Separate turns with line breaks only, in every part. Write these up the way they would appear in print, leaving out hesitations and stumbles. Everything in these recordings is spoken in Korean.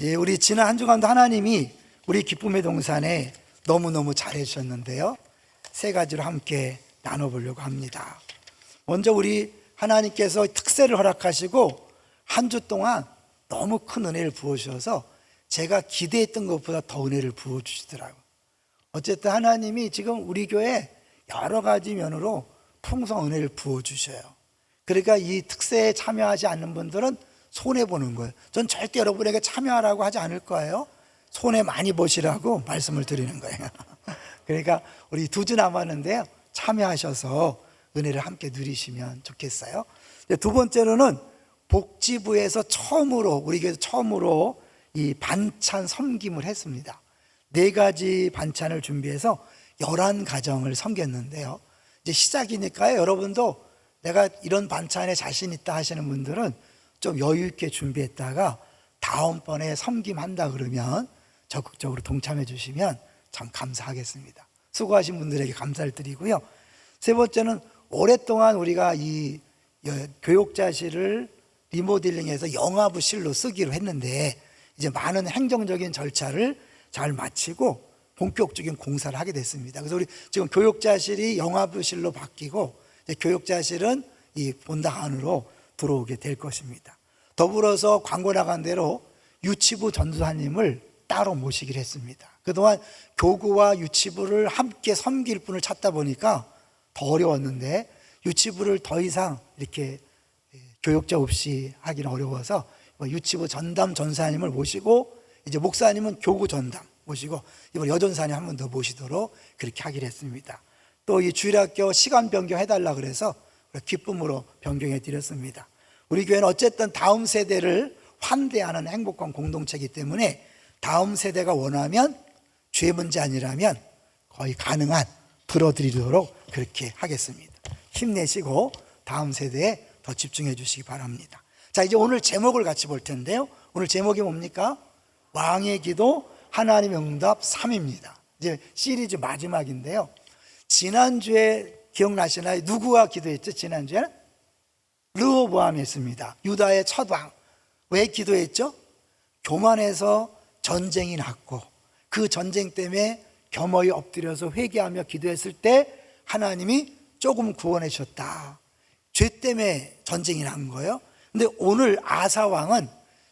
예, 우리 지난 한 주간도 하나님이 우리 기쁨의 동산에 너무너무 잘해 주셨는데요, 세 가지로 함께 나눠보려고 합니다. 먼저 우리 하나님께서 특세를 허락하시고 한 주 동안 너무 큰 은혜를 부어주셔서 제가 기대했던 것보다 더 은혜를 부어주시더라고요. 어쨌든 하나님이 지금 우리 교회에 여러 가지 면으로 풍성한 은혜를 부어주셔요. 그러니까 이 특세에 참여하지 않는 분들은 손해보는 거예요. 전 절대 여러분에게 참여하라고 하지 않을 거예요. 손해 많이 보시라고 말씀을 드리는 거예요. 그러니까 우리 2주 남았는데요, 참여하셔서 은혜를 함께 누리시면 좋겠어요. 두 번째로는 복지부에서 처음으로, 우리 교회에서 처음으로 이 반찬 섬김을 했습니다. 4가지 반찬을 준비해서 11가정을 섬겼는데요, 이제 시작이니까요, 여러분도 내가 이런 반찬에 자신 있다 하시는 분들은 좀 여유 있게 준비했다가 다음번에 섬김한다 그러면 적극적으로 동참해 주시면 참 감사하겠습니다. 수고하신 분들에게 감사를 드리고요. 세 번째는 오랫동안 우리가 이 교육자실을 리모델링해서 영화부실로 쓰기로 했는데 이제 많은 행정적인 절차를 잘 마치고 본격적인 공사를 하게 됐습니다. 그래서 우리 지금 교육자실이 영화부실로 바뀌고 이제 교육자실은 이 본당 안으로 들어오게 될 것입니다. 더불어서 광고 나간 대로 유치부 전도사님을 따로 모시기로 했습니다. 그동안 교구와 유치부를 함께 섬길 분을 찾다 보니까 더 어려웠는데 유치부를 더 이상 이렇게 교육자 없이 하기는 어려워서 유치부 전담 전사님을 모시고 이제 목사님은 교구 전담 모시고 이번 여전사님 한 번 더 모시도록 그렇게 하기로 했습니다. 또 이 주일학교 시간 변경해달라 그래서 기쁨으로 변경해 드렸습니다. 우리 교회는 어쨌든 다음 세대를 환대하는 행복한 공동체이기 때문에 다음 세대가 원하면 죄 문제 아니라면 거의 가능한 들어드리도록 그렇게 하겠습니다. 힘내시고 다음 세대에 더 집중해 주시기 바랍니다. 자, 이제 오늘 제목을 같이 볼 텐데요, 오늘 제목이 뭡니까? 왕의 기도 하나님의 응답 3입니다. 이제 시리즈 마지막인데요, 지난주에 기억나시나요? 누구가 기도했죠? 지난주에는 르호보암이 했습니다. 유다의 첫 왕. 왜 기도했죠? 교만해서 전쟁이 났고 그 전쟁 때문에 겸허히 엎드려서 회개하며 기도했을 때 하나님이 조금 구원해 주셨다. 죄 때문에 전쟁이 난 거예요. 근데 오늘 아사 왕은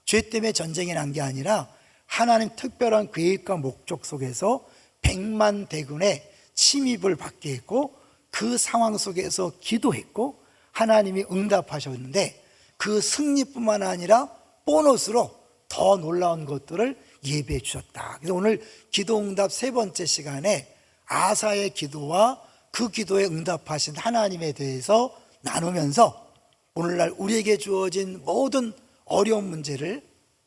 죄 때문에 전쟁이 난 게 아니라 하나님 특별한 계획과 목적 속에서 100만 대군의 침입을 받게 했고 그 상황 속에서 기도했고 하나님이 응답하셨는데 그 승리뿐만 아니라 보너스로 더 놀라운 것들을 예배해 주셨다. 그래서 오늘 기도 응답 3번째 시간에 아사의 기도와 그 기도에 응답하신 하나님에 대해서 나누면서 오늘날 우리에게 주어진 모든 어려운 문제를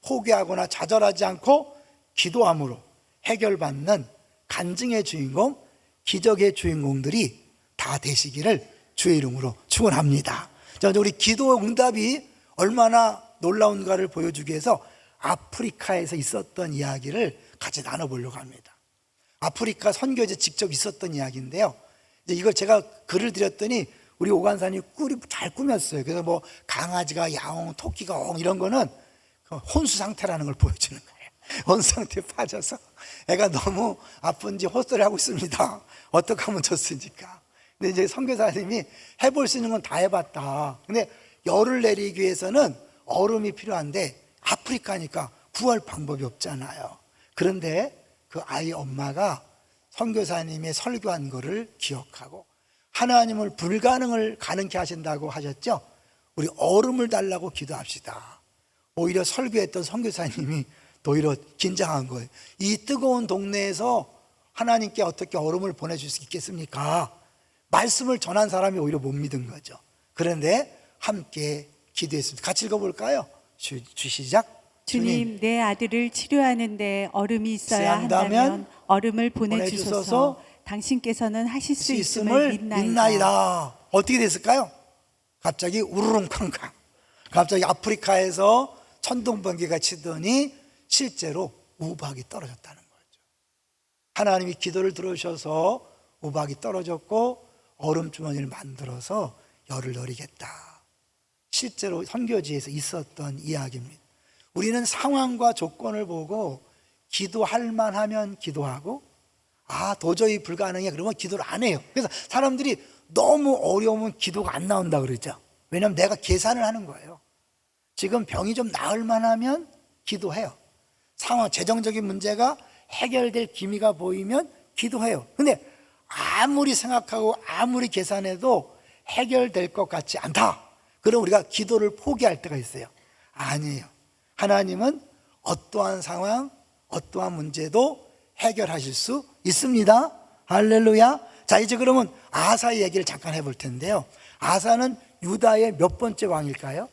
포기하거나 좌절하지 않고 기도함으로 해결받는 간증의 주인공, 기적의 주인공들이 다 되시기를 주의 이름으로 축원합니다. 자, 우리 기도 응답이 얼마나 놀라운가를 보여주기 위해서 아프리카에서 있었던 이야기를 같이 나눠보려고 합니다. 아프리카 선교제 직접 있었던 이야기인데요, 이제 이걸 제가 글을 드렸더니 우리 오간사님 잘 꾸몄어요. 그래서 뭐 강아지가 야옹, 토끼가 엉 이런 거는 혼수 상태라는 걸 보여주는 거예요. 혼수 상태에 빠져서 애가 너무 아픈지 헛소리 하고 있습니다. 어떻게 하면 좋습니까? 근데 이제 선교사님이 해볼 수 있는 건 다 해봤다. 근데 열을 내리기 위해서는 얼음이 필요한데 아프리카니까 구할 방법이 없잖아요. 그런데 그 아이 엄마가 선교사님의 설교한 거를 기억하고 하나님을 불가능을 가능케 하신다고 하셨죠? 우리 얼음을 달라고 기도합시다. 오히려 설교했던 선교사님이 더 오히려 긴장한 거예요. 이 뜨거운 동네에서 하나님께 어떻게 얼음을 보내줄 수 있겠습니까? 말씀을 전한 사람이 오히려 못 믿은 거죠. 그런데 함께 기도했습니다. 같이 읽어볼까요? 시작.
주님, 내 아들을 치료하는데 얼음이 있어야 한다면 얼음을 보내주소서. 당신께서는 하실 수 있음을 믿나이다.
어떻게 됐을까요? 갑자기 우르릉쾅쾅, 갑자기 아프리카에서 천둥번개가 치더니 실제로 우박이 떨어졌다는 거죠. 하나님이 기도를 들어주셔서 우박이 떨어졌고 얼음주머니를 만들어서 열을 내리겠다. 실제로 선교지에서 있었던 이야기입니다. 우리는 상황과 조건을 보고 기도할 만하면 기도하고 도저히 불가능해 그러면 기도를 안 해요. 그래서 사람들이 너무 어려우면 기도가 안 나온다 그러죠. 왜냐하면 내가 계산을 하는 거예요. 지금 병이 좀 나을 만하면 기도해요. 상황, 재정적인 문제가 해결될 기미가 보이면 기도해요. 근데 아무리 생각하고 아무리 계산해도 해결될 것 같지 않다. 그럼 우리가 기도를 포기할 때가 있어요. 아니에요. 하나님은 어떠한 상황, 어떠한 문제도 해결하실 수 있습니다. 할렐루야. 자, 이제 그러면 아사의 얘기를 잠깐 해볼 텐데요. 아사는 유다의 몇 번째 왕일까요?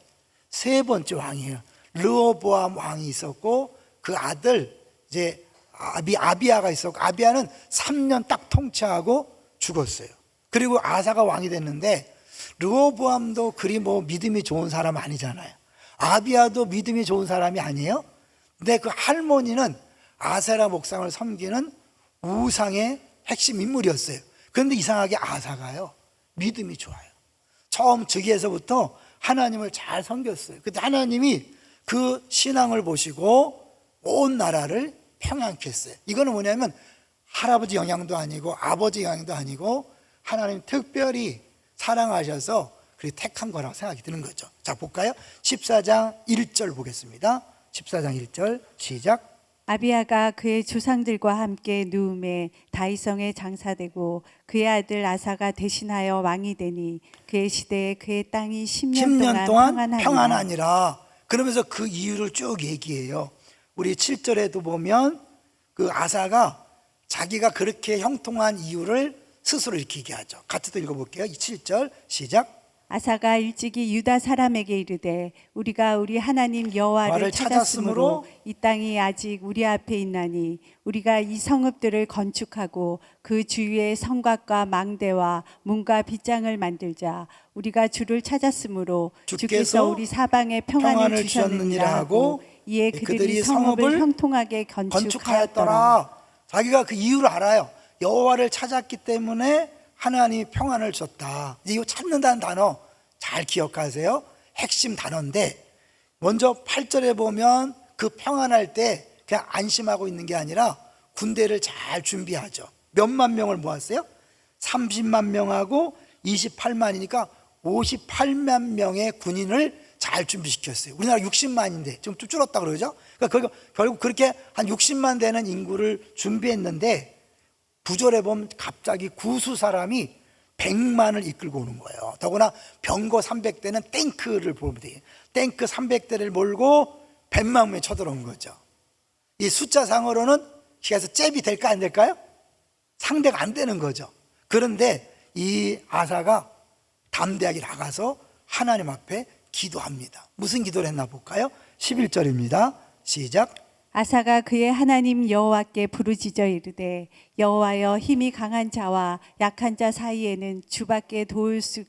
세 번째 왕이에요. 르호보암 왕이 있었고 그 아들 이제 아비야가 있었고 아비야는 3년 딱 통치하고 죽었어요. 그리고 아사가 왕이 됐는데 르호보암도 그리 믿음이 좋은 사람 아니잖아요. 아비야도 믿음이 좋은 사람이 아니에요. 근데 그 할머니는 아세라 목상을 섬기는 우상의 핵심 인물이었어요. 그런데 이상하게 아사가요 믿음이 좋아요. 처음 즉위에서부터 하나님을 잘 섬겼어요. 그때 하나님이 그 신앙을 보시고 온 나라를 평안케 했어요. 이거는 뭐냐면 할아버지 영향도 아니고 아버지 영향도 아니고 하나님 특별히 사랑하셔서 그렇게 택한 거라고 생각이 드는 거죠. 자, 볼까요? 14장 1절 보겠습니다. 14장 1절 시작.
아비야가 그의 조상들과 함께 누움에 다이성에 장사되고 그의 아들 아사가 대신하여 왕이 되니 그의 시대에 그의 땅이 10년 동안
평안하니라. 그러면서 그 이유를 쭉 얘기해요. 우리 7절에도 보면 그 아사가 자기가 그렇게 형통한 이유를 스스로 이렇게 얘기하죠. 같이 또 읽어볼게요. 7절 시작.
아사가 일찍이 유다 사람에게 이르되 우리가 우리 하나님 여호와를 찾았으므로 이 땅이 아직 우리 앞에 있나니 우리가 이 성읍들을 건축하고 그 주위에 성곽과 망대와 문과 빗장을 만들자. 우리가 주를 찾았으므로 주께서 우리 사방에 평안을 주셨느니라 하고 이에 그들이 성읍을 형통하게 건축하였더라.
자기가 그 이유를 알아요. 여호와를 찾았기 때문에 하나님이 평안을 줬다. 이제 이거 찾는다는 단어 잘 기억하세요. 핵심 단어인데 먼저 8절에 보면 그 평안할 때 그냥 안심하고 있는 게 아니라 군대를 잘 준비하죠. 몇만 명을 모았어요? 30만 명하고 28만이니까 58만 명의 군인을 잘 준비시켰어요. 우리나라 60만인데 좀 줄었다 그러죠. 그러니까 결국 그렇게 한 60만 되는 인구를 준비했는데 9절에 보면 갑자기 구수 사람이 100만을 이끌고 오는 거예요. 더구나 병거 300대는 탱크를 보면 돼요. 탱크 300대를 몰고 100만 명이 쳐들어온 거죠. 이 숫자상으로는 그래서 잽이 될까 안 될까요? 상대가 안 되는 거죠. 그런데 이 아사가 담대하게 나가서 하나님 앞에 기도합니다. 무슨 기도를 했나 볼까요? 11절입니다. 시작.
아사가 그의 하나님 여호와께 부르짖어 이르되 여호와여 힘이 강한 자와 약한 자 사이에는 주밖에 도울 수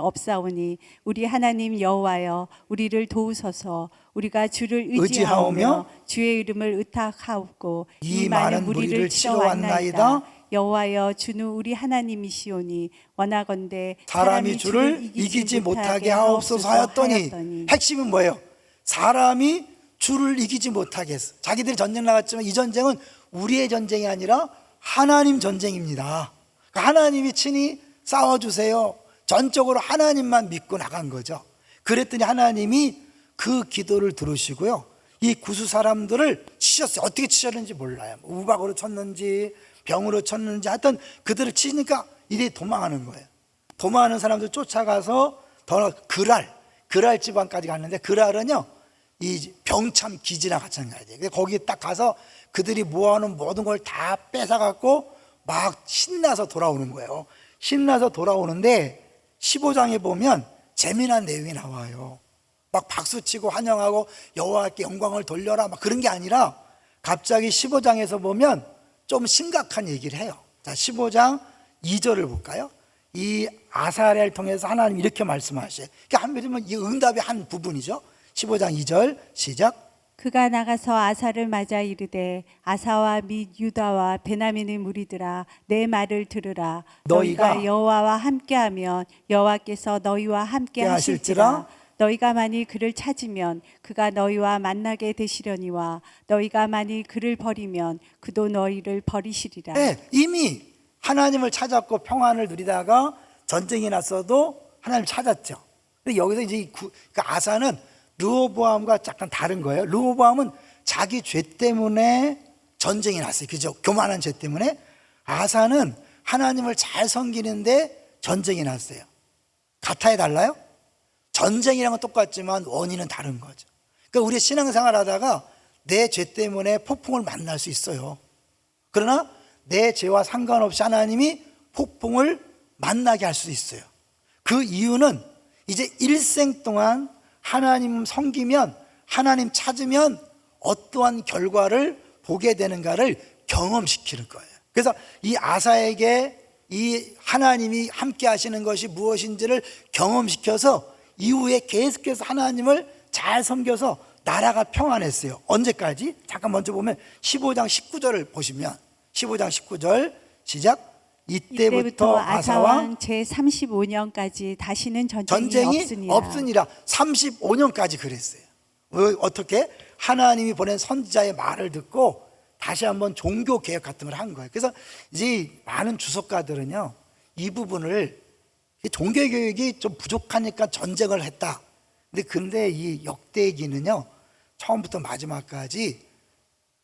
없사오니 우리 하나님 여호와여 우리를 도우소서. 우리가 주를 의지하오며 주의 이름을 의탁하옵고 이 많은 무리를 치러왔나이다. 여호와여 주는 우리 하나님이시오니 원하건대
사람이 주를 이기지 못하게 하옵소서 하였더니 핵심은 뭐예요? 사람이 주를 이기지 못하게 했어. 자기들이 전쟁 나갔지만 이 전쟁은 우리의 전쟁이 아니라 하나님 전쟁입니다. 하나님이 친히 싸워주세요. 전적으로 하나님만 믿고 나간 거죠. 그랬더니 하나님이 그 기도를 들으시고요, 이 구수 사람들을 치셨어요. 어떻게 치셨는지 몰라요. 우박으로 쳤는지 병으로 쳤는지 하여튼 그들을 치니까 이들이 도망하는 거예요. 도망하는 사람들 쫓아가서 그랄 지방까지 갔는데 그랄은요 이 병참 기지랑 마찬가지예요. 거기에 딱 가서 그들이 모아놓은 모든 걸 다 뺏어갖고 막 신나서 돌아오는 거예요. 신나서 돌아오는데 15장에 보면 재미난 내용이 나와요. 막 박수치고 환영하고 여호와께 영광을 돌려라 막 그런 게 아니라 갑자기 15장에서 보면 좀 심각한 얘기를 해요. 자, 15장 2절을 볼까요? 이 아사랴를 통해서 하나님 이렇게 말씀하셔요. 그러니까 이 응답의 한 부분이죠. 15장 2절 시작.
그가 나가서 아사를 맞아 이르되 아사와 및 유다와 베냐민의 무리들아 내 말을 들으라. 너희가 여호와와 함께하면 여호와께서 너희와 함께 하실지라. 너희가 만일 그를 찾으면 그가 너희와 만나게 되시려니와 너희가 만일 그를 버리면 그도 너희를 버리시리라.
네, 이미 하나님을 찾았고 평안을 누리다가 전쟁이 났어도 하나님을 찾았죠. 근데 여기서 이제 그 아사는 르호보암과 약간 다른 거예요. 르호보암은 자기 죄 때문에 전쟁이 났어요. 그죠? 교만한 죄 때문에. 아사는 하나님을 잘 섬기는데 전쟁이 났어요. 같아야 달라요? 전쟁이랑 은 똑같지만 원인은 다른 거죠. 그러니까 우리 신앙생활 하다가 내 죄 때문에 폭풍을 만날 수 있어요. 그러나 내 죄와 상관없이 하나님이 폭풍을 만나게 할 수 있어요. 그 이유는 이제 일생 동안 하나님 섬기면, 하나님 찾으면 어떠한 결과를 보게 되는가를 경험시키는 거예요. 그래서 이 아사에게 이 하나님이 함께 하시는 것이 무엇인지를 경험시켜서 이후에 계속해서 하나님을 잘 섬겨서 나라가 평안했어요. 언제까지? 잠깐 먼저 보면 15장 19절을 보시면 15장 19절 시작. 이때부터 아사왕
제35년까지 다시는
전쟁이 없으니라. 35년까지 그랬어요. 어떻게? 하나님이 보낸 선지자의 말을 듣고 다시 한번 종교 개혁 같은 걸 한 거예요. 그래서 이제 많은 주석가들은요, 이 부분을 종교 교육이 좀 부족하니까 전쟁을 했다. 근데 이 역대기는요, 처음부터 마지막까지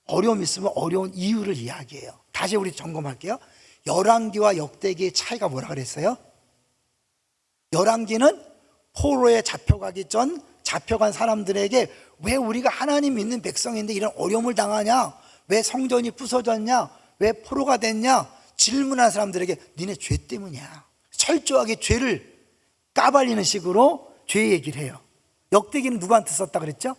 어려움 있으면 어려운 이유를 이야기해요. 다시 우리 점검할게요. 열왕기와 역대기의 차이가 뭐라 그랬어요? 열왕기는 포로에 잡혀가기 전 잡혀간 사람들에게 왜 우리가 하나님 믿는 백성인데 이런 어려움을 당하냐? 왜 성전이 부서졌냐? 왜 포로가 됐냐? 질문한 사람들에게 니네 죄 때문이야. 철저하게 죄를 까발리는 식으로 죄 얘기를 해요. 역대기는 누구한테 썼다 그랬죠?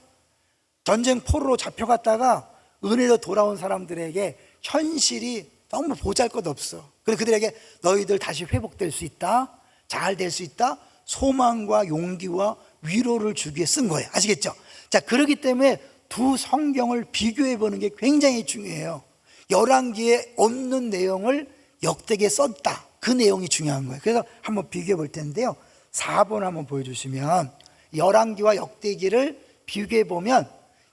전쟁 포로로 잡혀갔다가 은혜로 돌아온 사람들에게 현실이 너무 보잘것없어. 그래서 그들에게 너희들 다시 회복될 수 있다, 잘 될 수 있다, 소망과 용기와 위로를 주기 위해 쓴 거예요. 아시겠죠? 자, 그렇기 때문에 두 성경을 비교해 보는 게 굉장히 중요해요. 열왕기에 없는 내용을 역대기에 썼다. 그 내용이 중요한 거예요. 그래서 한번 비교해 볼 텐데요. 4번 한번 보여주시면 열왕기와 역대기를 비교해 보면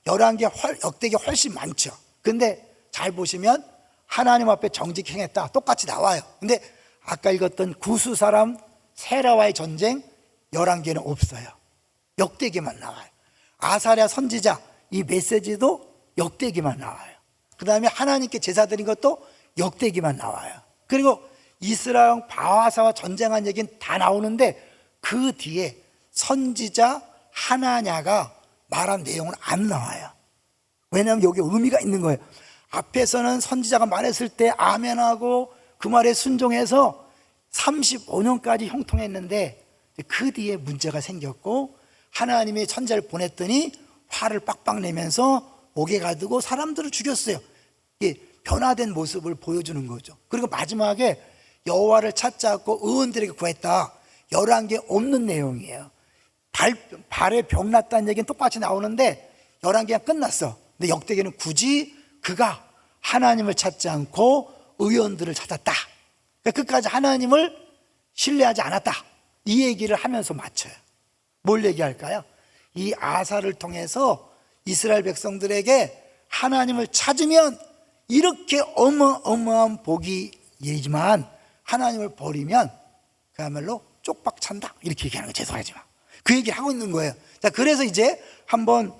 역대기가 훨씬 많죠. 근데 잘 보시면 하나님 앞에 정직히 행했다. 똑같이 나와요. 근데 아까 읽었던 구수 사람 세라와의 전쟁 열왕기에는 없어요. 역대기만 나와요. 아사랴 선지자 이 메시지도 역대기만 나와요. 그 다음에 하나님께 제사 드린 것도 역대기만 나와요. 그리고 이스라엘 왕 바하사와 전쟁한 얘기는 다 나오는데 그 뒤에 선지자 하나냐가 말한 내용은 안 나와요. 왜냐하면 여기 의미가 있는 거예요. 앞에서는 선지자가 말했을 때 아멘하고 그 말에 순종해서 35년까지 형통했는데 그 뒤에 문제가 생겼고 하나님이 천사를 보냈더니 화를 빡빡 내면서 옥에 가두고 사람들을 죽였어요. 변화된 모습을 보여주는 거죠. 그리고 마지막에 여호와를 찾자고 의원들에게 구했다. 열왕기에 없는 내용이에요. 발에 병 났다는 얘기는 똑같이 나오는데 열왕기가 끝났어. 근데 역대기는 굳이 그가 하나님을 찾지 않고 의원들을 찾았다. 그러니까 끝까지 하나님을 신뢰하지 않았다. 이 얘기를 하면서 마쳐요. 뭘 얘기할까요? 이 아사를 통해서 이스라엘 백성들에게 하나님을 찾으면 이렇게 어마어마한 복이 예지만 하나님을 버리면 그야말로 쪽박 찬다. 이렇게 얘기하는 거 죄송하지만 그 얘기를 하고 있는 거예요. 자, 그래서 이제 한번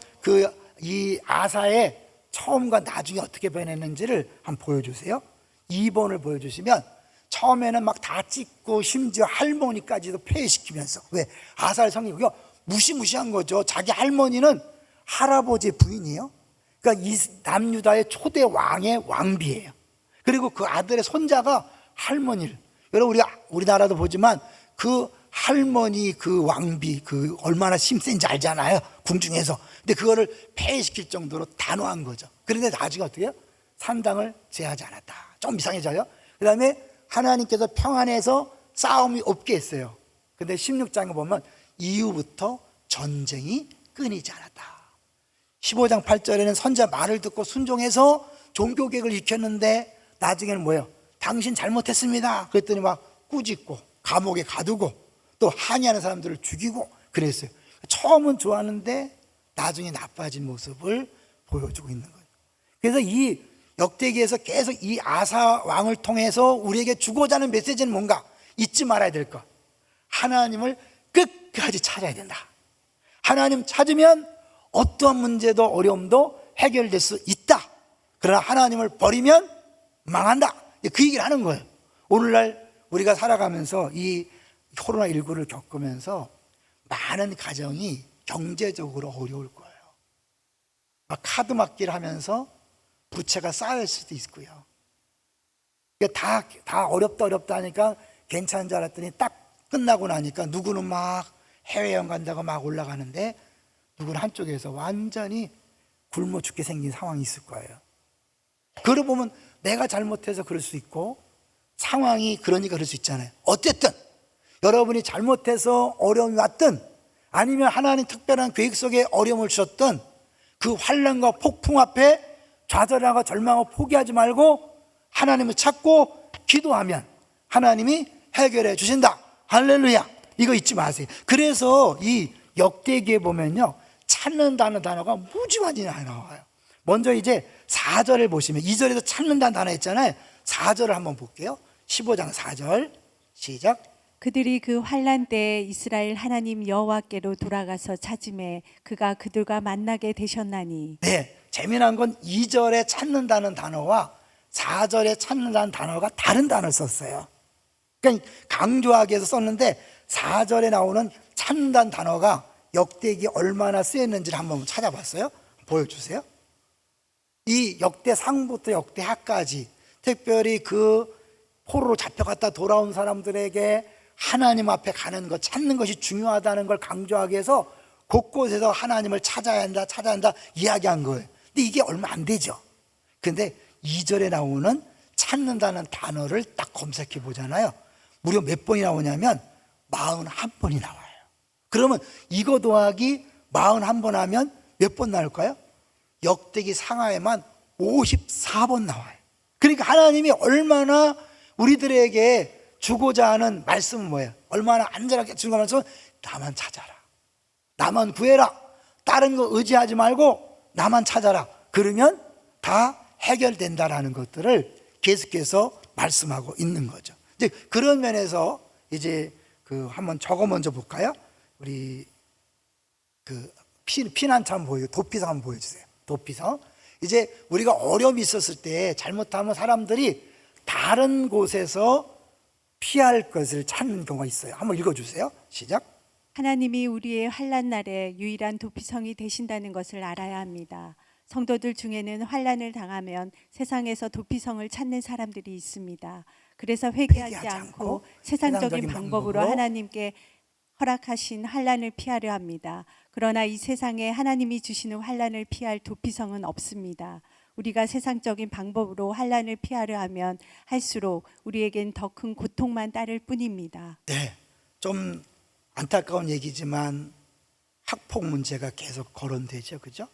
이 아사의 처음과 나중에 어떻게 변했는지를 한번 보여주세요. 2번을 보여주시면 처음에는 막 다 찍고 심지어 할머니까지도 폐해시키면서 왜? 아사를 섬기고 이거 무시무시한 거죠. 자기 할머니는 할아버지의 부인이에요. 그러니까 이 남유다의 초대 왕의 왕비예요. 그리고 그 아들의 손자가 할머니를, 여러분 우리나라도 보지만 그 할머니 그 왕비 그 얼마나 힘센지 알잖아요. 궁중에서. 근데 그거를 폐해시킬 정도로 단호한 거죠. 그런데 나중에 어떻게 해요? 산당을 제하지 않았다. 좀 이상해져요. 그 다음에 하나님께서 평안해서 싸움이 없게 했어요. 근데 16장에 보면 이후부터 전쟁이 끊이지 않았다. 15장 8절에는 선지자 말을 듣고 순종해서 종교개혁을 익혔는데 나중에는 뭐예요? 당신 잘못했습니다. 그랬더니 막 꾸짖고 감옥에 가두고 또 항의하는 사람들을 죽이고 그랬어요. 처음은 좋았는데 나중에 나빠진 모습을 보여주고 있는 거예요. 그래서 이 역대기에서 계속 이 아사 왕을 통해서 우리에게 주고자 하는 메시지는 뭔가 잊지 말아야 될 것. 하나님을 끝까지 찾아야 된다. 하나님 찾으면 어떠한 문제도 어려움도 해결될 수 있다. 그러나 하나님을 버리면 망한다. 그 얘기를 하는 거예요. 오늘날 우리가 살아가면서 이 코로나19를 겪으면서 많은 가정이 경제적으로 어려울 거예요. 막 카드 막기를 하면서 부채가 쌓일 수도 있고요. 다 어렵다 하니까 괜찮은 줄 알았더니 딱 끝나고 나니까 누구는 막 해외여행 간다고 막 올라가는데 누구는 한쪽에서 완전히 굶어 죽게 생긴 상황이 있을 거예요. 그걸 보면 내가 잘못해서 그럴 수 있고 상황이 그러니까 그럴 수 있잖아요. 어쨌든 여러분이 잘못해서 어려움이 왔든 아니면 하나님 특별한 계획 속에 어려움을 주셨던 그 환난과 폭풍 앞에 좌절하고 절망하고 포기하지 말고 하나님을 찾고 기도하면 하나님이 해결해 주신다. 할렐루야. 이거 잊지 마세요. 그래서 이 역대기에 보면요, 찾는다는 단어가 무지 많이 나와요. 먼저 이제 4절을 보시면 2절에서 찾는다는 단어 있잖아요. 4절을 한번 볼게요. 15장 4절 시작.
그들이 그 환난 때에 이스라엘 하나님 여호와께로 돌아가서 찾음에 그가 그들과 만나게 되셨나니.
네, 재미난 건 2절에 찾는다는 단어와 4절에 찾는다는 단어가 다른 단어를 썼어요. 그러니까 강조하기 위해서 썼는데 4절에 나오는 찾는다는 단어가 역대기 얼마나 쓰였는지를 한번 찾아봤어요. 보여주세요. 이 역대상부터 역대하까지 특별히 그 포로로 잡혀갔다 돌아온 사람들에게 하나님 앞에 가는 것, 찾는 것이 중요하다는 걸 강조하기 위해서 곳곳에서 하나님을 찾아야 한다 이야기한 거예요. 근데 이게 얼마 안 되죠. 근데 2절에 나오는 찾는다는 단어를 딱 검색해 보잖아요. 무려 몇 번이 나오냐면 41번이 나와요. 그러면 이거 더하기 41번 하면 몇 번 나올까요? 역대기 상하에만 54번 나와요. 그러니까 하나님이 얼마나 우리들에게 주고자 하는 말씀은 뭐예요? 얼마나 안전하게 주는 말씀은 나만 찾아라, 나만 구해라, 다른 거 의지하지 말고 나만 찾아라. 그러면 다 해결된다라는 것들을 계속해서 말씀하고 있는 거죠. 이제 그런 면에서 이제 그 한번 저거 먼저 볼까요? 우리 그 피난처 한번 보여, 도피성 한번 보여주세요. 도피성. 이제 우리가 어려움이 있었을 때 잘못하면 사람들이 다른 곳에서 피할 것을 찾는 경우가 있어요. 한번 읽어주세요. 시작.
하나님이 우리의 환난 날에 유일한 도피성이 되신다는 것을 알아야 합니다. 성도들 중에는 환난을 당하면 세상에서 도피성을 찾는 사람들이 있습니다. 그래서 회개하지 않고 세상적인 방법으로 하나님께 허락하신 환난을 피하려 합니다. 그러나 이 세상에 하나님이 주시는 환난을 피할 도피성은 없습니다. 우리가 세상적인 방법으로 환난을 피하려 하면 할수록 우리에겐 더 큰 고통만 따를 뿐입니다.
네, 좀 안타까운 얘기지만 학폭 문제가 계속 거론되죠, 그죠?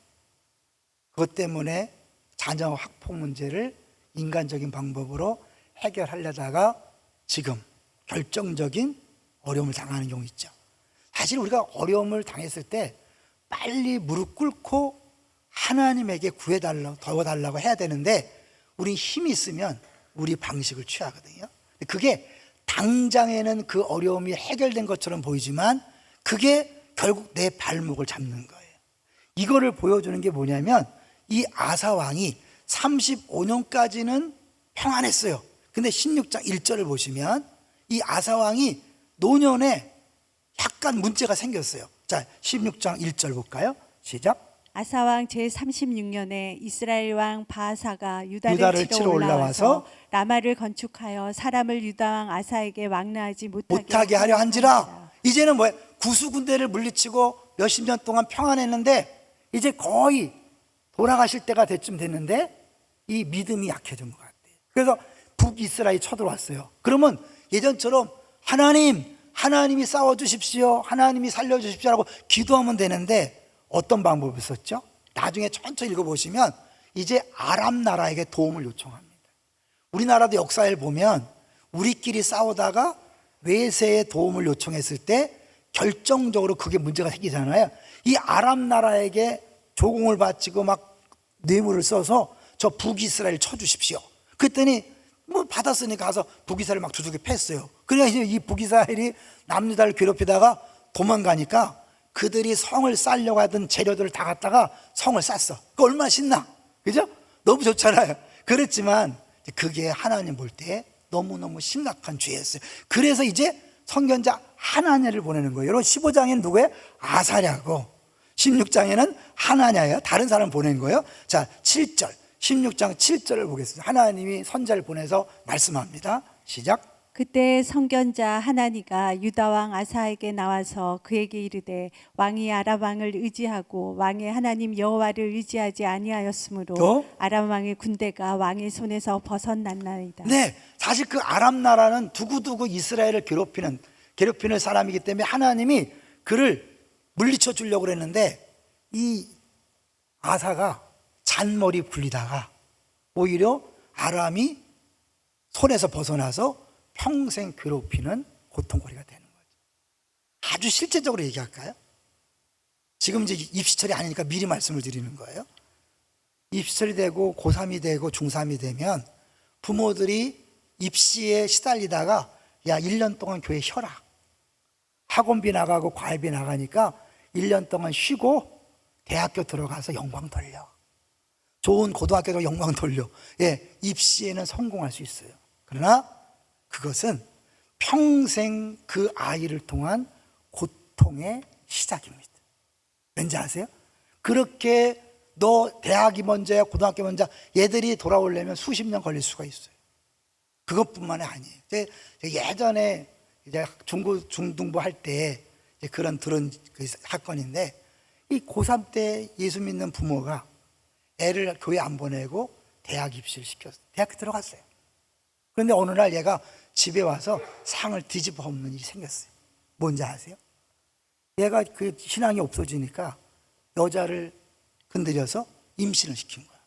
그것 때문에 자녀 학폭 문제를 인간적인 방법으로 해결하려다가 지금 결정적인 어려움을 당하는 경우 있죠. 사실 우리가 어려움을 당했을 때 빨리 무릎 꿇고 하나님에게 구해달라고, 도와달라고 해야 되는데 우리 힘이 있으면 우리 방식을 취하거든요. 그게 당장에는 그 어려움이 해결된 것처럼 보이지만 그게 결국 내 발목을 잡는 거예요. 이거를 보여주는 게 뭐냐면 이 아사 왕이 35년까지는 평안했어요. 근데 16장 1절을 보시면 이 아사 왕이 노년에 약간 문제가 생겼어요. 자, 16장 1절 볼까요? 시작.
아사왕 제36년에 이스라엘 왕 바하사가 유다를 치러 올라와서 라마를 건축하여 사람을 유다왕 아사에게 왕래하지 못하게
하려 한지라. 이제는 뭐야? 구수군대를 물리치고 몇십 년 동안 평안했는데 이제 거의 돌아가실 때가 대쯤 됐는데 이 믿음이 약해진 것 같아요. 그래서 북이스라엘이 쳐들어왔어요. 그러면 예전처럼 하나님이 싸워주십시오, 하나님이 살려주십시오라고 기도하면 되는데 어떤 방법을 썼죠? 나중에 천천히 읽어보시면 이제 아람 나라에게 도움을 요청합니다. 우리나라도 역사를 보면 우리끼리 싸우다가 외세의 도움을 요청했을 때 결정적으로 그게 문제가 생기잖아요. 이 아람 나라에게 조공을 바치고 막 뇌물을 써서 저 북이스라엘 쳐주십시오. 그랬더니 뭐 받았으니까 가서 북이스라엘 막 두들겨 팼어요. 그러니까 이제 이 북이스라엘이 남유다를 괴롭히다가 도망가니까 그들이 성을 쌓으려고 하던 재료들을 다 갖다가 성을 쌌어. 그 얼마나 신나, 그죠? 너무 좋잖아요. 그렇지만 그게 하나님 볼 때 너무너무 심각한 죄였어요. 그래서 이제 선견자 하나냐를 보내는 거예요. 여러분 15장에는 누구예요? 아사랴고 16장에는 하나냐예요. 다른 사람 보낸 거예요. 자, 7절 16장 7절을 보겠습니다. 하나님이 선자를 보내서 말씀합니다. 시작.
그때 선견자 하나니가 유다 왕 아사에게 나와서 그에게 이르되 왕이 아람 왕을 의지하고 왕의 하나님 여호와를 의지하지 아니하였으므로
또?
아람 왕의 군대가 왕의 손에서 벗어났나이다.
네, 사실 그 아람 나라는 두고두고 이스라엘을 괴롭히는 사람이기 때문에 하나님이 그를 물리쳐 주려고 그랬는데 이 아사가 잔머리 굴리다가 오히려 아람이 손에서 벗어나서 평생 괴롭히는 고통거리가 되는 거죠. 아주 실제적으로 얘기할까요? 지금 이제 입시철이 아니니까 미리 말씀을 드리는 거예요. 입시철이 되고 고3이 되고 중3이 되면 부모들이 입시에 시달리다가 야 1년 동안 교회 쉬어라. 학원비 나가고 과외비 나가니까 1년 동안 쉬고 대학교 들어가서 영광 돌려. 좋은 고등학교도 영광 돌려. 예, 입시에는 성공할 수 있어요. 그러나 그것은 평생 그 아이를 통한 고통의 시작입니다. 왠지 아세요? 그렇게 너 대학이 먼저야 고등학교 먼저 얘들이 돌아오려면 수십 년 걸릴 수가 있어요. 그것뿐만이 아니에요. 예전에 이제 중등부 할 때 그런 들은 그 사건인데 이 고3 때 예수 믿는 부모가 애를 교회 안 보내고 대학 입시를 시켰어요. 대학교 들어갔어요. 그런데 어느 날 얘가 집에 와서 상을 뒤집어 엎는 일이 생겼어요. 뭔지 아세요? 얘가 그 신앙이 없어지니까 여자를 건드려서 임신을 시킨 거야.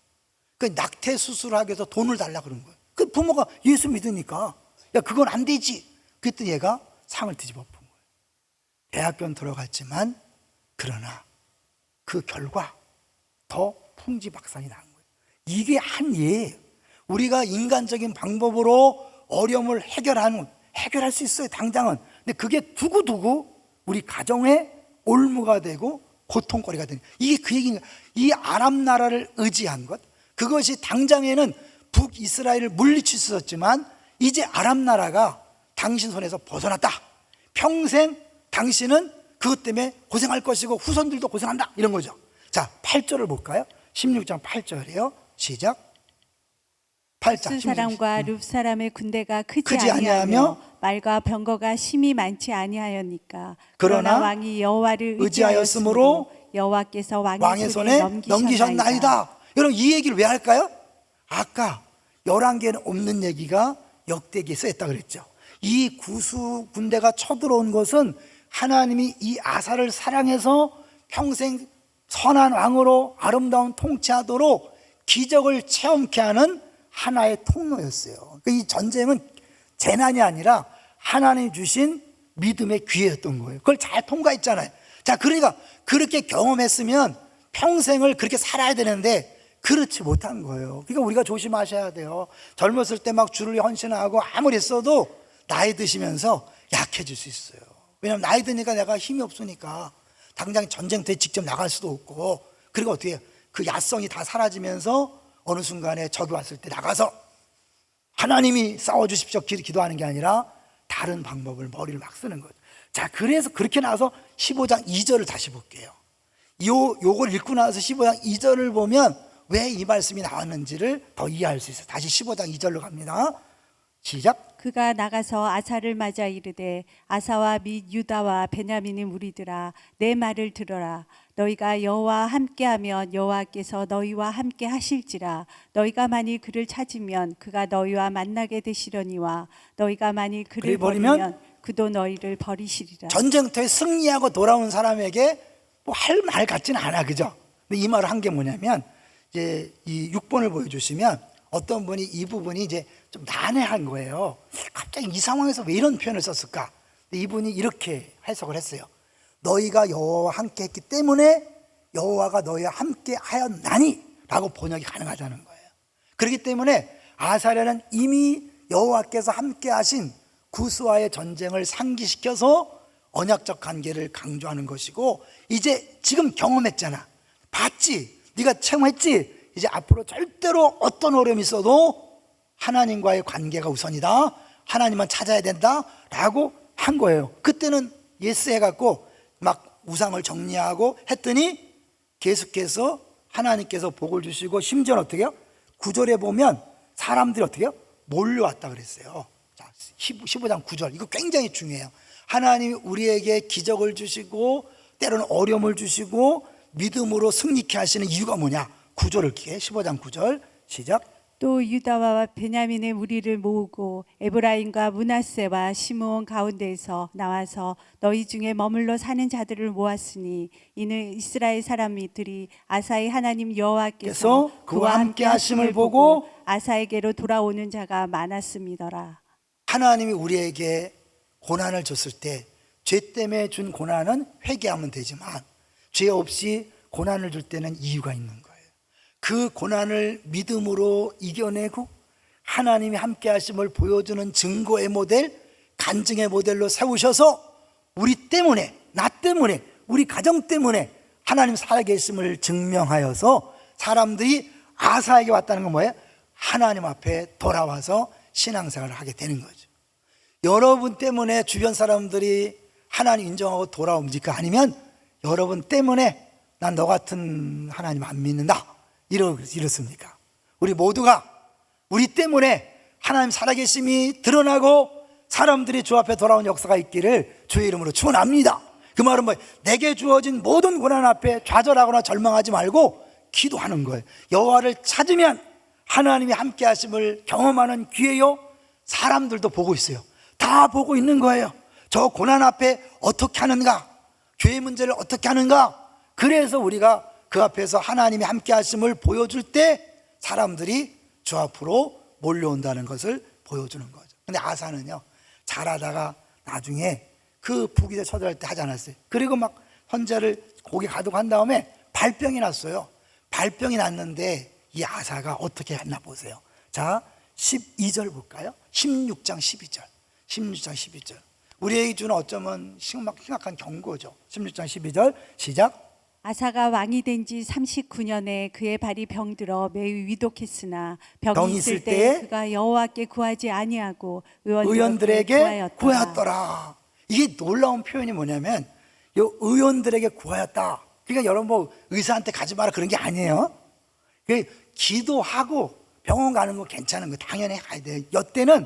그 낙태 수술을 하기 위해서 돈을 달라 그런 거예요. 그 부모가 예수 믿으니까 야 그건 안 되지. 그랬더니 얘가 상을 뒤집어 엎은 거예요. 대학교는 들어갔지만 그러나 그 결과 더 풍지박산이 난 거예요. 이게 한 예예요. 우리가 인간적인 방법으로 어려움을 해결할 수 있어요, 당장은. 근데 그게 두고두고 우리 가정의 올무가 되고 고통거리가 되는, 이게 그 얘기인가. 이 아람 나라를 의지한 것, 그것이 당장에는 북이스라엘을 물리칠 수 있었지만 이제 아람 나라가 당신 손에서 벗어났다. 평생 당신은 그것 때문에 고생할 것이고 후손들도 고생한다, 이런 거죠. 자, 8절을 볼까요? 16장 8절이에요. 시작. 8장.
스 사람과 룹 사람의 군대가 크지
크지
아니하며 말과 병거가 심히 많지 아니하였니까. 그러나 왕이 여호와를 의지하였으므로 여호와께서 왕의 손에 넘기셨나이다.
여러분 이 얘기를 왜 할까요? 아까 11개는 없는 얘기가 역대기에 써있다 그랬죠. 이 구수 군대가 쳐들어온 것은 하나님이 이 아사를 사랑해서 평생 선한 왕으로 아름다운 통치하도록 기적을 체험케 하는 하나의 통로였어요. 이 전쟁은 재난이 아니라 하나님이 주신 믿음의 기회였던 거예요. 그걸 잘 통과했잖아요. 자, 그러니까 그렇게 경험했으면 평생을 그렇게 살아야 되는데 그렇지 못한 거예요. 그러니까 우리가 조심하셔야 돼요. 젊었을 때 막 주를 헌신하고 아무리 했어도 나이 드시면서 약해질 수 있어요. 왜냐하면 나이 드니까 내가 힘이 없으니까 당장 전쟁터에 직접 나갈 수도 없고, 그리고 어떻게 해요? 그 야성이 다 사라지면서 어느 순간에 적이 왔을 때 나가서 하나님이 싸워주십시오 기도하는 게 아니라 다른 방법을 머리를 막 쓰는 거죠. 자, 그래서 그렇게 나와서 15장 2절을 다시 볼게요. 요걸 읽고 나서 15장 2절을 보면 왜 이 말씀이 나왔는지를 더 이해할 수 있어요. 다시 15장 2절로 갑니다. 시작.
그가 나가서 아사를 맞아 이르되 아사와 및 유다와 베냐민의 무리들아, 내 말을 들어라. 너희가 여호와 함께하면 여호와께서 너희와 함께 하실지라. 너희가 만일 그를 찾으면 그가 너희와 만나게 되시려니와 너희가 만일 그를 버리면 그도 너희를 버리시리라.
전쟁터에 승리하고 돌아온 사람에게 뭐 할 말 같지는 않아, 그죠? 근데 이 말을 한 게 뭐냐면, 이제 이 6번을 보여주시면 어떤 분이 이 부분이 이제 좀 난해한 거예요. 갑자기 이 상황에서 왜 이런 표현을 썼을까? 근데 이분이 이렇게 해석을 했어요. 너희가 여호와와 함께 했기 때문에 여호와가 너희와 함께 하였나니 라고 번역이 가능하다는 거예요. 그렇기 때문에 아사랴는 이미 여호와께서 함께 하신 구스와의 전쟁을 상기시켜서 언약적 관계를 강조하는 것이고, 이제 지금 경험했잖아, 봤지, 네가 체험했지, 이제 앞으로 절대로 어떤 어려움이 있어도 하나님과의 관계가 우선이다, 하나님만 찾아야 된다 라고 한 거예요. 그때는 예스 해갖고 막 우상을 정리하고 했더니 계속해서 하나님께서 복을 주시고, 심지어는 어떻게 해요? 9절에 보면 사람들이 어떻게 해요? 몰려왔다 그랬어요. 자, 15장 9절, 이거 굉장히 중요해요. 하나님이 우리에게 기적을 주시고 때로는 어려움을 주시고 믿음으로 승리케 하시는 이유가 뭐냐? 9절을 읽게. 15장 9절 시작.
또 유다와 베냐민의 무리를 모으고 에브라임과 므낫세와 시므온 가운데에서 나와서 너희 중에 머물러 사는 자들을 모았으니 이는 이스라엘 사람들이 아사의 하나님 여호와께서
그와 함께 하심을 보고
아사에게로 돌아오는 자가 많았음이더라.
하나님이 우리에게 고난을 줬을 때 죄 때문에 준 고난은 회개하면 되지만 죄 없이 고난을 줄 때는 이유가 있는 거예요. 그 고난을 믿음으로 이겨내고 하나님이 함께 하심을 보여주는 증거의 모델, 간증의 모델로 세우셔서 우리 때문에, 나 때문에, 우리 가정 때문에 하나님 살아계심을 증명하여서 사람들이 아사에게 왔다는 건 뭐예요? 하나님 앞에 돌아와서 신앙생활을 하게 되는 거죠. 여러분 때문에 주변 사람들이 하나님 인정하고 돌아옵니까? 아니면 여러분 때문에 난 너 같은 하나님 안 믿는다 이렇습니까? 우리 모두가 우리 때문에 하나님 살아계심이 드러나고 사람들이 주 앞에 돌아온 역사가 있기를 주의 이름으로 축원합니다. 그 말은 뭐예요? 내게 주어진 모든 고난 앞에 좌절하거나 절망하지 말고 기도하는 거예요. 여호와를 찾으면 하나님이 함께 하심을 경험하는 기회요. 사람들도 보고 있어요. 다 보고 있는 거예요. 저 고난 앞에 어떻게 하는가, 죄의 문제를 어떻게 하는가. 그래서 우리가 그 앞에서 하나님이 함께 하심을 보여줄 때 사람들이 주 앞으로 몰려온다는 것을 보여주는 거죠. 근데 아사는요, 잘하다가 나중에 그 부기대 처절할 때 하지 않았어요. 그리고 막 헌자를 고기 가두고 한 다음에 발병이 났어요. 발병이 났는데 이 아사가 어떻게 했나 보세요. 자, 12절 볼까요? 16장 12절. 16장 12절. 우리에게 주는 어쩌면 심각한 경고죠. 16장 12절 시작.
아사가 왕이 된 지 39년에 그의 발이 병들어 매우 위독했으나 병이 있을 때 그가 여호와께 구하지 아니하고
의원들에게 구하였더라. 이게 놀라운 표현이 뭐냐면 요 의원들에게 구하였다. 그러니까 여러분 뭐 의사한테 가지 마라 그런 게 아니에요. 기도하고 병원 가는 거 괜찮은 거 당연히 가야 돼요. 이때는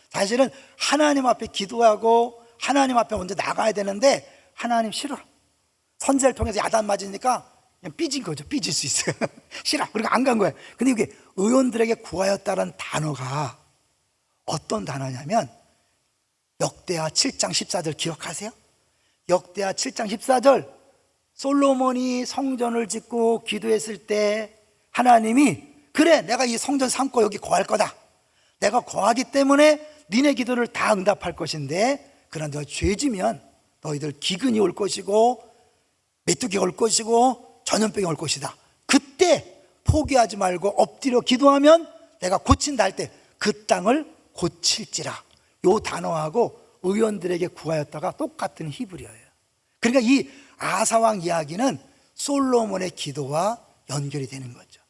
사실은 하나님 앞에 기도하고 하나님 앞에 먼저 나가야 되는데 하나님 싫어. 선지자를 통해서 야단 맞으니까 그냥 삐진 거죠. 삐질 수 있어요. 싫어. 그러니까 안 간 거예요. 근데 이게 의원들에게 구하였다는 단어가 어떤 단어냐면 역대하 7장 14절 기억하세요? 역대하 7장 14절 솔로몬이 성전을 짓고 기도했을 때 하나님이 그래 내가 이 성전 삼고 여기 거할 거다. 내가 거하기 때문에 니네 기도를 다 응답할 것인데 그러나 너희 죄지면 너희들 기근이 올 것이고 메뚜기가 올 것이고 전염병이 올 것이다. 그때 포기하지 말고 엎드려 기도하면 내가 고친다 할 때 그 땅을 고칠지라. 요 단어하고 의원들에게 구하였다가 똑같은 히브리어예요. 그러니까 이 아사왕 이야기는 솔로몬의 기도와 연결이 되는 거죠.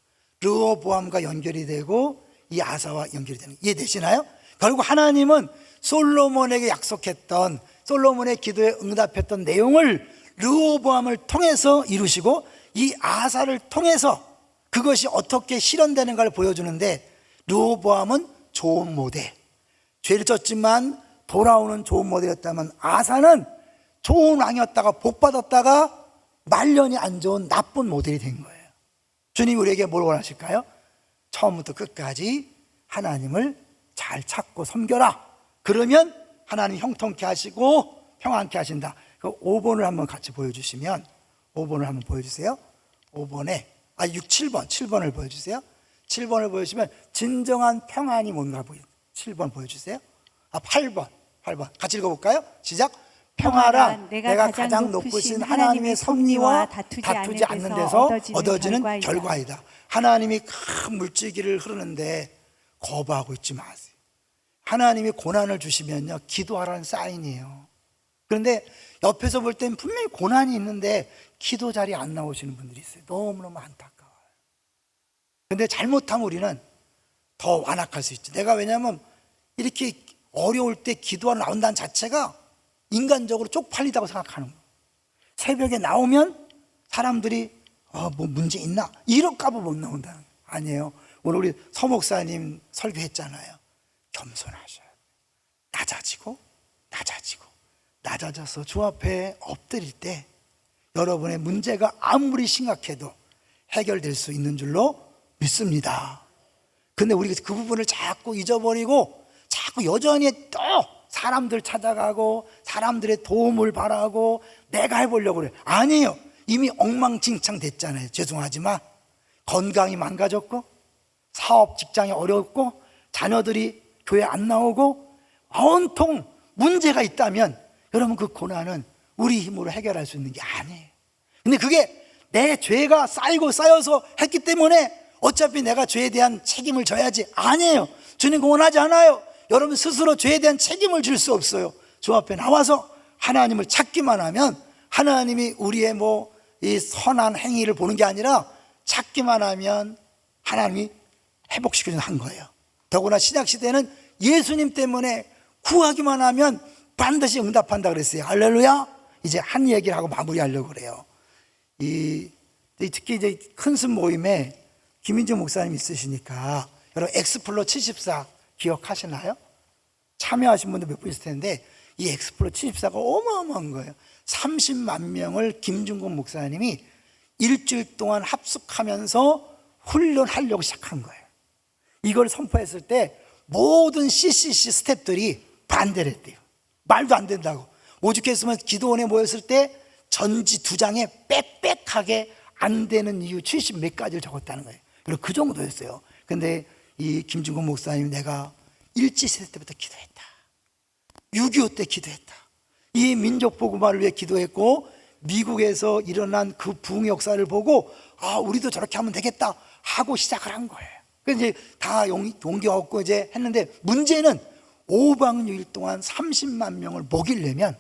르호보암과 연결이 되고 이 아사와 연결이 되는, 이해되시나요? 결국 하나님은 솔로몬에게 약속했던, 솔로몬의 기도에 응답했던 내용을 르호보암을 통해서 이루시고 이 아사를 통해서 그것이 어떻게 실현되는가를 보여주는데, 르호보암은 좋은 모델, 죄를 졌지만 돌아오는 좋은 모델이었다면 아사는 좋은 왕이었다가 복받았다가 말년이 안 좋은 나쁜 모델이 된 거예요. 주님 우리에게 뭘 원하실까요? 처음부터 끝까지 하나님을 잘 찾고 섬겨라. 그러면 하나님 형통케 하시고 평안케 하신다. 그 5번을 한번 같이 보여주시면, 5번을 한번 보여주세요. 5번에 7번을 보여주세요. 7번을 보여주시면 진정한 평안이 뭔가 보여요. 7번 보여주세요. 8번 같이 읽어볼까요? 시작. 평화란 내가 가장 높으신 하나님의 섭리와 다투지 않는 데서 얻어지는 결과이다. 하나님이 큰 물줄기를 흐르는데 거부하고 있지 마세요. 하나님이 고난을 주시면요, 기도하라는 사인이에요. 그런데 옆에서 볼 땐 분명히 고난이 있는데 기도 자리에 안 나오시는 분들이 있어요. 너무너무 안타까워요. 그런데 잘못하면 우리는 더 완악할 수 있죠. 내가 왜냐하면 이렇게 어려울 때 기도하러 나온다는 자체가 인간적으로 쪽팔리다고 생각하는 거예요. 새벽에 나오면 사람들이 뭐 문제 있나? 이럴까 봐 못 나온다는 거예요. 아니에요. 오늘 우리 서 목사님 설교했잖아요. 겸손하셔야 돼요. 낮아져서 주 앞에 엎드릴 때 여러분의 문제가 아무리 심각해도 해결될 수 있는 줄로 믿습니다. 근데 우리가 그 부분을 자꾸 잊어버리고 자꾸 여전히 또 사람들 찾아가고 사람들의 도움을 바라고 내가 해보려고 그래요. 아니에요. 이미 엉망진창 됐잖아요. 죄송하지만 건강이 망가졌고 사업 직장이 어렵고 자녀들이 교회 안 나오고 온통 문제가 있다면 여러분, 그 고난은 우리 힘으로 해결할 수 있는 게 아니에요. 근데 그게 내 죄가 쌓여서 했기 때문에 어차피 내가 죄에 대한 책임을 져야지. 아니에요. 주님 원하지 않아요. 여러분 스스로 죄에 대한 책임을 질 수 없어요. 주 앞에 나와서 하나님을 찾기만 하면 하나님이 우리의 이 선한 행위를 보는 게 아니라 찾기만 하면 하나님이 회복시켜주는 한 거예요. 더구나 신약시대는 예수님 때문에 구하기만 하면 반드시 응답한다 그랬어요. 할렐루야. 이제 한 얘기를 하고 마무리하려고 그래요. 특히 이제 큰순 모임에 김인주 목사님 있으시니까 여러분 엑스플로 74 기억하시나요? 참여하신 분들 몇 분 있을 텐데 이 엑스플로 74가 어마어마한 거예요. 30만 명을 김중곤 목사님이 일주일 동안 합숙하면서 훈련하려고 시작한 거예요. 이걸 선포했을 때 모든 CCC 스태프들이 반대를 했대요. 말도 안 된다고. 오죽했으면 기도원에 모였을 때 전지 2장에 빽빽하게 안 되는 이유 70 몇 가지를 적었다는 거예요. 그리고 그 정도였어요. 근데 이 김중곤 목사님, 내가 일제시대 때부터 기도했다. 6.25 때 기도했다. 이 민족 복음화를 위해 기도했고 미국에서 일어난 그 부흥 역사를 보고 우리도 저렇게 하면 되겠다 하고 시작을 한 거예요. 그래서 이제 다 용기 얻고 이제 했는데 문제는 5박 6일 동안 30만 명을 먹이려면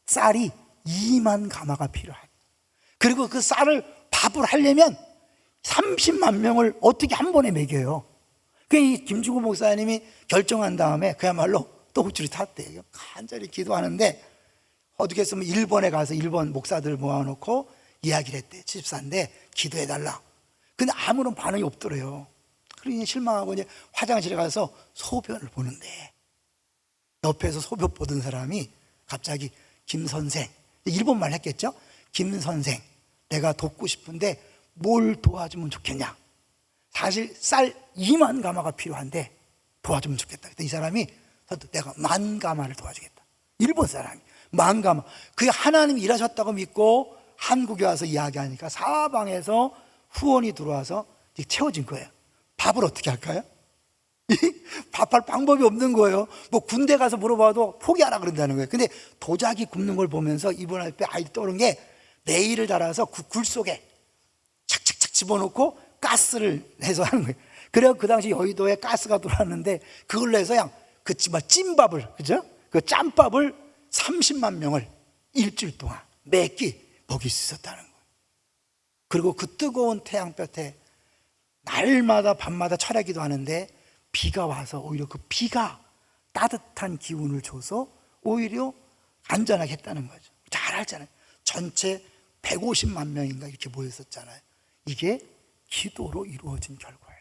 쌀이 2만 가마가 필요하다. 그리고 그 쌀을 밥을 하려면 30만 명을 어떻게 한 번에 먹여요. 이 김중곤 목사님이 결정한 다음에 그야말로 또 호줄이 탔대요. 간절히 기도하는데 어떻게 했으면 일본에 가서 일본 목사들 모아놓고 이야기를 했대. 74인데 기도해달라. 근데 아무런 반응이 없더래요. 그러니 실망하고 이제 화장실에 가서 소변을 보는데 옆에서 소변 보던 사람이 갑자기 김 선생, 일본말 했겠죠? 김 선생, 내가 돕고 싶은데 뭘 도와주면 좋겠냐? 사실 쌀 2만 가마가 필요한데 도와주면 좋겠다. 그때 이 사람이 내가 1만 가마를 도와주겠다. 일본 사람이 1만 가마. 그게 하나님이 일하셨다고 믿고 한국에 와서 이야기하니까 사방에서 후원이 들어와서 채워진 거예요. 밥을 어떻게 할까요? 밥할 방법이 없는 거예요. 군대 가서 물어봐도 포기하라 그런다는 거예요. 근데 도자기 굽는 걸 보면서 이분 앞에 아이디 떠오른 게 네일을 달아서 굴 속에 착착착 집어넣고 가스를 해서 하는 거예요. 그래서 그 당시 여의도에 가스가 들어왔는데 그걸로 해서 그냥 그 찐밥을, 그죠? 그 짬밥을 30만 명을 일주일 동안 매끼 먹일 수 있었다는 거예요. 그리고 그 뜨거운 태양볕에 날마다 밤마다 철야기도 하는데 비가 와서 오히려 그 비가 따뜻한 기운을 줘서 오히려 안전하게 했다는 거죠. 잘 알잖아요. 전체 150만 명인가 이렇게 모였었잖아요. 이게 기도로 이루어진 결과예요.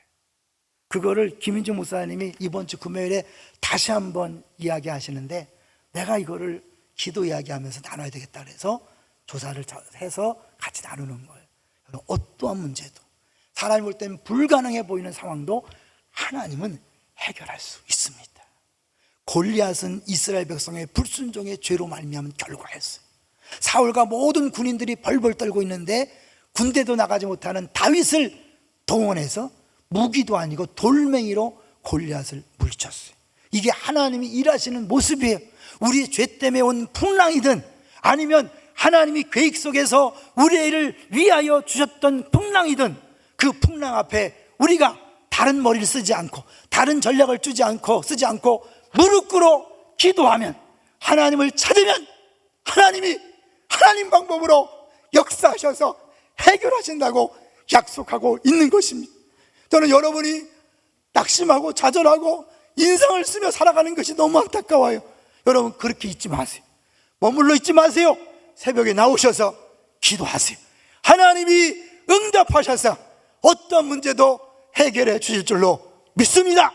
그거를 김인중 목사님이 이번 주 금요일에 다시 한번 이야기하시는데 내가 이거를 기도 이야기하면서 나눠야 되겠다 그래서 조사를 해서 같이 나누는 거예요. 어떠한 문제도 사람이 볼 때는 불가능해 보이는 상황도 하나님은 해결할 수 있습니다. 골리앗은 이스라엘 백성의 불순종의 죄로 말미암은 결과였어요. 사울과 모든 군인들이 벌벌 떨고 있는데 군대도 나가지 못하는 다윗을 동원해서 무기도 아니고 돌멩이로 골리앗을 물리쳤어요. 이게 하나님이 일하시는 모습이에요. 우리의 죄 때문에 온 풍랑이든 아니면 하나님이 계획 속에서 우리를 위하여 주셨던 풍랑이든 그 풍랑 앞에 우리가 다른 머리를 쓰지 않고 다른 전략을 쓰지 않고 무릎 꿇어 기도하면, 하나님을 찾으면 하나님이 하나님 방법으로 역사하셔서 해결하신다고 약속하고 있는 것입니다. 저는 여러분이 낙심하고 좌절하고 인상을 쓰며 살아가는 것이 너무 안타까워요. 여러분, 그렇게 있지 마세요. 머물러 있지 마세요. 새벽에 나오셔서 기도하세요. 하나님이 응답하셔서 어떤 문제도 해결해 주실 줄로 믿습니다.